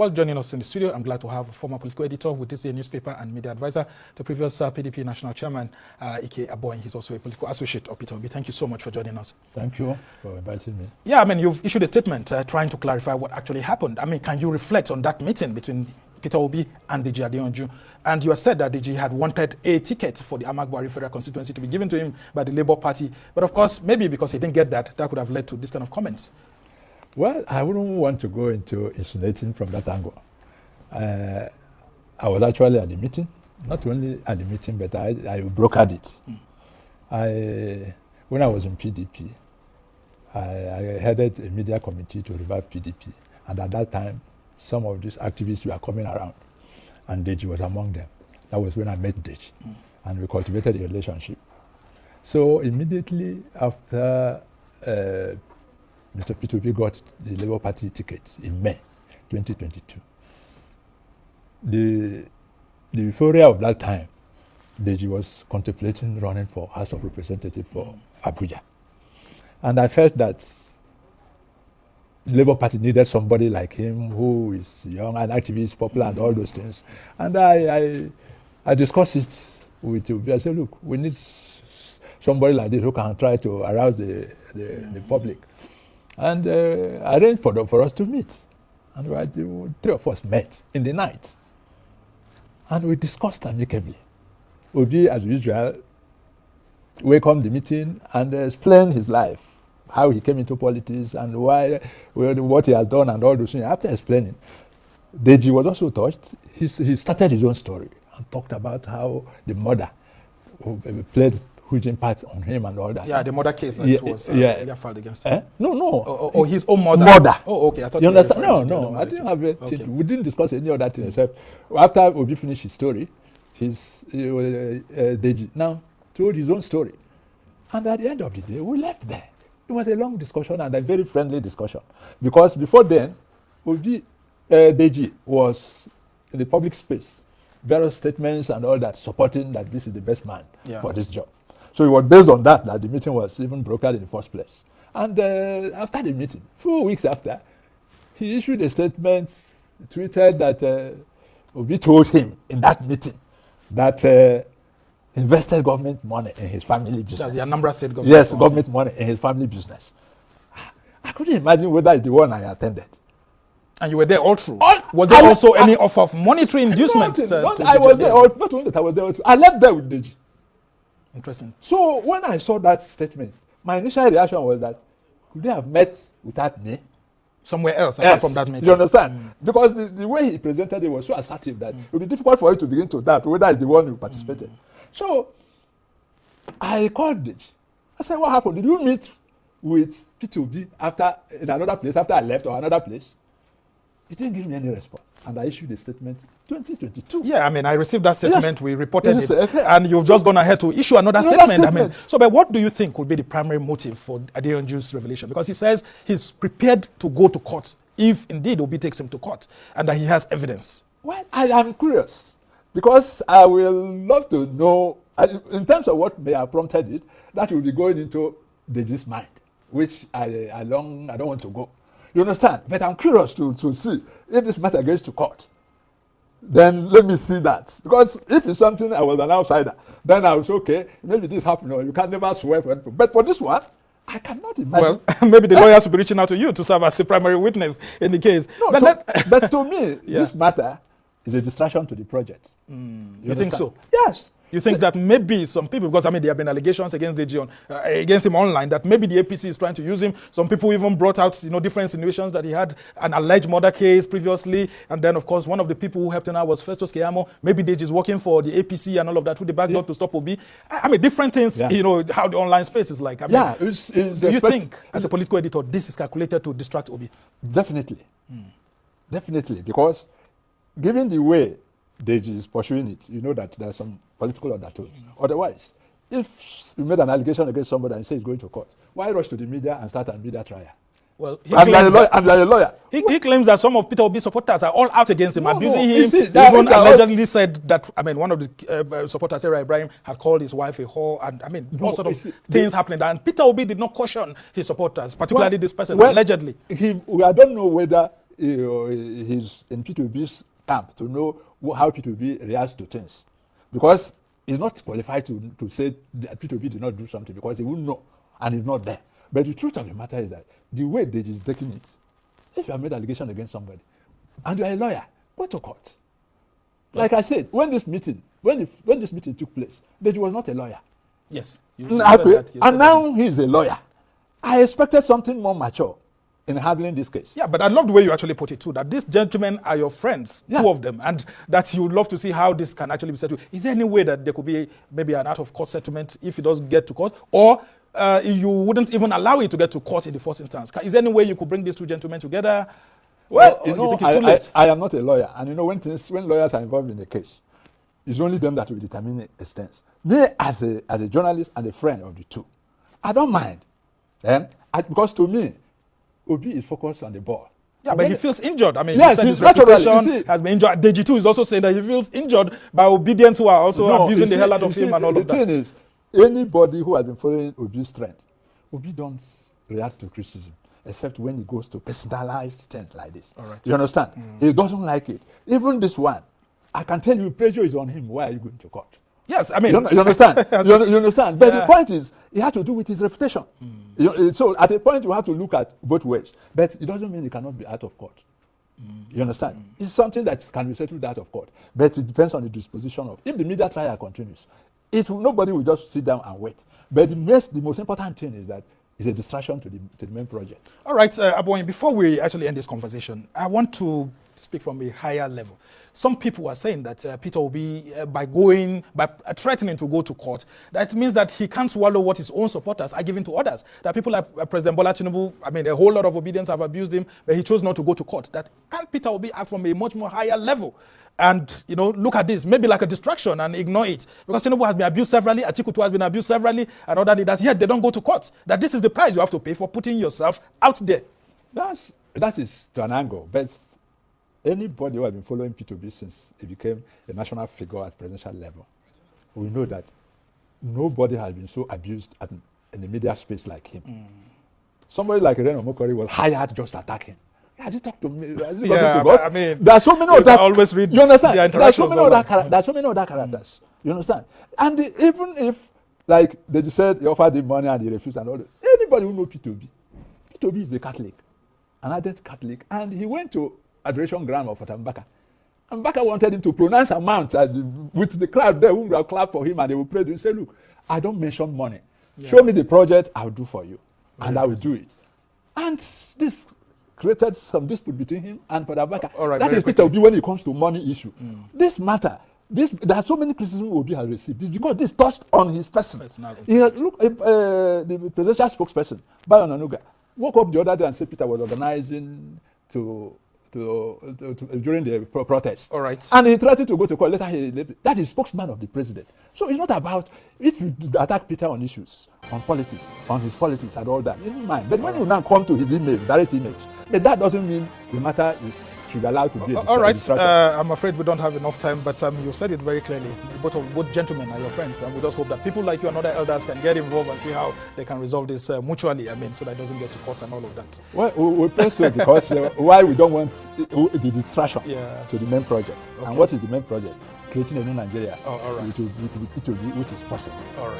Well, joining us in the studio, I'm glad to have a former political editor with this newspaper and media advisor to previous PDP National Chairman, Ike Abony. He's also a political associate of Peter Obi. Thank you so much for joining us. Thank you for inviting me. Yeah, I mean, you've issued a statement trying to clarify what actually happened. I mean, can you reflect on that meeting between Peter Obi and Deji Adeyanju? And you have said that Deji had wanted a ticket for the Anambra federal constituency to be given to him by the Labour Party. But of course, maybe because he didn't get that, that could have led to this kind of comments. Well, I wouldn't want to go into insinuating from that angle. I was actually at the meeting, not only at the meeting, but I brokered it. When I was in PDP, I headed a media committee to revive PDP. And at that time, some of these activists were coming around, and Deji was among them. That was when I met Deji, and we cultivated a relationship. So immediately after Mr. Peter Obi got the Labour Party ticket in May 2022. The euphoria of that time, Deji was contemplating running for House of Representatives for Abuja. And I felt that the Labour Party needed somebody like him who is young and activist, popular and all those things. And I discussed it with Obi. I said, look, we need somebody like this who can try to arouse the public. And arranged for us to meet. And the three of us met in the night. And we discussed amicably. Obi, as usual, welcomed the meeting and explained his life, how he came into politics and what he has done and all those things. After explaining, Deji was also touched. He started his own story and talked about how the mother played huge impact on him and all that. Yeah, the mother case that was filed against him. No. Or his own mother. Oh, okay. I thought you understand? No. I didn't have it. Okay. We didn't discuss any other thing except after Obi finished his story, Deji now told his own story. And at the end of the day, we left there. It was a long discussion and a very friendly discussion. Because before then, Deji was in the public space, various statements and all that, supporting that this is the best man for this job. So it was based on that the meeting was even brokered in the first place. And after the meeting, 4 weeks after, he issued a statement, tweeted that Obi told him in that meeting that invested government money in his family business. That's the Anambra State government. Yes, government money in his family business. I couldn't imagine whether it's the one I attended. And you were there all through? Was there also any offer of monetary inducement? I was there. Not only that, I was there. I left there with Deji. Interesting. So when I saw that statement, my initial reaction was that could they have met without me? Somewhere else, apart from that meeting. You understand? Because the way he presented it was so assertive that it would be difficult for you to begin to doubt whether it's the one who participated. So I called Deji. I said, what happened? Did you meet with Peter Obi in another place after I left or another place? He didn't give me any response. And I issued a statement 2022. Yeah, I mean, I received that statement. Yes. We reported it. And you've just gone ahead to issue another statement. I mean, but what do you think would be the primary motive for Adeyanju's revelation? Because he says he's prepared to go to court if indeed Obi takes him to court and that he has evidence. Well, I am curious because I will love to know, in terms of what may have prompted it, that will be going into Deji's mind, which I don't want to go. You understand? But I'm curious to see if this matter goes to court. Then let me see that. Because if it's something I was an outsider, then I was okay, maybe this happened, or you can never swear for anything. But for this one, I cannot imagine. Well, maybe the lawyers will be reaching out to you to serve as a primary witness in the case. No, but to me, this matter is a distraction to the project. You think so? Yes. You think that maybe some people, because I mean there have been allegations against Deji against him online, that maybe the APC is trying to use him. Some people even brought out different insinuations that he had an alleged murder case previously, and then of course one of the people who helped him out was Festus Keyamo. Maybe Deji is working for the APC and all of that, who they backed up to stop Obi. I mean different things. How the online space is like. I mean, do you think as a political editor this is calculated to distract Obi? Definitely, definitely, because given the way Deji is pursuing it, you know that there's some political undertone. Otherwise, if you made an allegation against somebody and say he's going to court, why rush to the media and start a media trial? Well, you're a lawyer. He claims that some of Peter Obi's supporters are all out against him, abusing him. Even allegedly said that, I mean, one of the supporters, Sarah Ibrahim, had called his wife a whore, and I mean, all sort of things happening. And Peter Obi did not caution his supporters, particularly this person, allegedly. I don't know whether he's in P2B's camp to know how P2B reacts to things. Because he's not qualified to say that P2B did not do something because he wouldn't know and he's not there. But the truth of the matter is that the way Deji is taking it, if you have made allegation against somebody and you are a lawyer, go to court. Like I said, when this meeting took place, Deji was not a lawyer. Yes. And now he's a lawyer. I expected something more mature in handling this case. Yeah, but I love the way you actually put it too, that these gentlemen are your friends, two of them, and that you would love to see how this can actually be settled. Is there any way that there could be maybe an out-of-court settlement if it does get to court, or you wouldn't even allow it to get to court in the first instance? Is there any way you could bring these two gentlemen together? Well, you think it's too late? I am not a lawyer, and when lawyers are involved in a case, it's only them that will determine the extent. Me, as a journalist and a friend of the two, I don't mind. Because to me, Obi is focused on the ball. Yeah, but he feels injured. I mean, yes, his reputation has been injured. Deji too is also saying that he feels injured by obedience who are also abusing the hell out of him and all of that. The thing is, anybody who has been following Obi's trend, Obi don't react to criticism except when he goes to personalized things like this. All right. You understand? He doesn't like it. Even this one, I can tell you pressure is on him. Why are you going to court? Yes, I mean... You understand? you understand? But the point is, it has to do with his reputation. So at a point, you have to look at both ways. But it doesn't mean it cannot be out of court. You understand? It's something that can be settled out of court. But it depends on the disposition of... If the media trial continues, nobody will just sit down and wait. But the most important thing is that it's a distraction to the main project. All right, Abonyi, before we actually end this conversation, I want to speak from a higher level. Some people are saying that Peter Obi, by threatening to go to court, that means that he can't swallow what his own supporters are giving to others. That people like President Bola Tinubu, I mean, a whole lot of obedience have abused him, but he chose not to go to court. That can't Peter Obi act from a much more higher level? And, look at this, maybe like a distraction and ignore it. Because Tinubu has been abused severally, Atiku too has been abused severally, and other leaders, yet they don't go to court. That this is the price you have to pay for putting yourself out there. That is to an angle, but anybody who has been following P2B since he became a national figure at presidential level, we know that nobody has been so abused in the media space like him. Somebody like Reno Mokori was hired just to attack him. Has he talked to me? Has he to God? I mean, there are so many of that. Always read. You understand? There are so many other characters. You understand? And even if, like they said, he offered him money and he refused and all that. Anybody who knows P2B is a Catholic, an ardent Catholic, and he went to adoration ground of Mbaka. And Mbaka wanted him to pronounce amount with the crowd there who will clap for him and they will pray to him and say, look, I don't mention money. Yeah. Show me the project, I'll do for you. And I will do it. And this created some dispute between him and Mbaka. That is Peter Obi when it comes to money issue. This matter, there are so many criticisms Obi has received. It's because this touched on his person. He has, look, the presidential spokesperson, Bayo Nanuga, woke up the other day and said Peter was organizing during the protest. All right. And he threatened to go to court. That is spokesman of the president. So it's not about if you attack Peter on issues, on politics, on his politics and all that. You don't mind. But when you now come to his image, direct image, but that doesn't mean the matter should be allowed to be. All right. I'm afraid we don't have enough time, but you've said it very clearly. Both gentlemen are your friends, and we just hope that people like you and other elders can get involved and see how they can resolve this mutually. I mean, so that it doesn't get to court and all of that. Well, we pray so because why we don't want the distraction to the main project. Okay. And what is the main project? Creating a new Nigeria, which is possible. All right.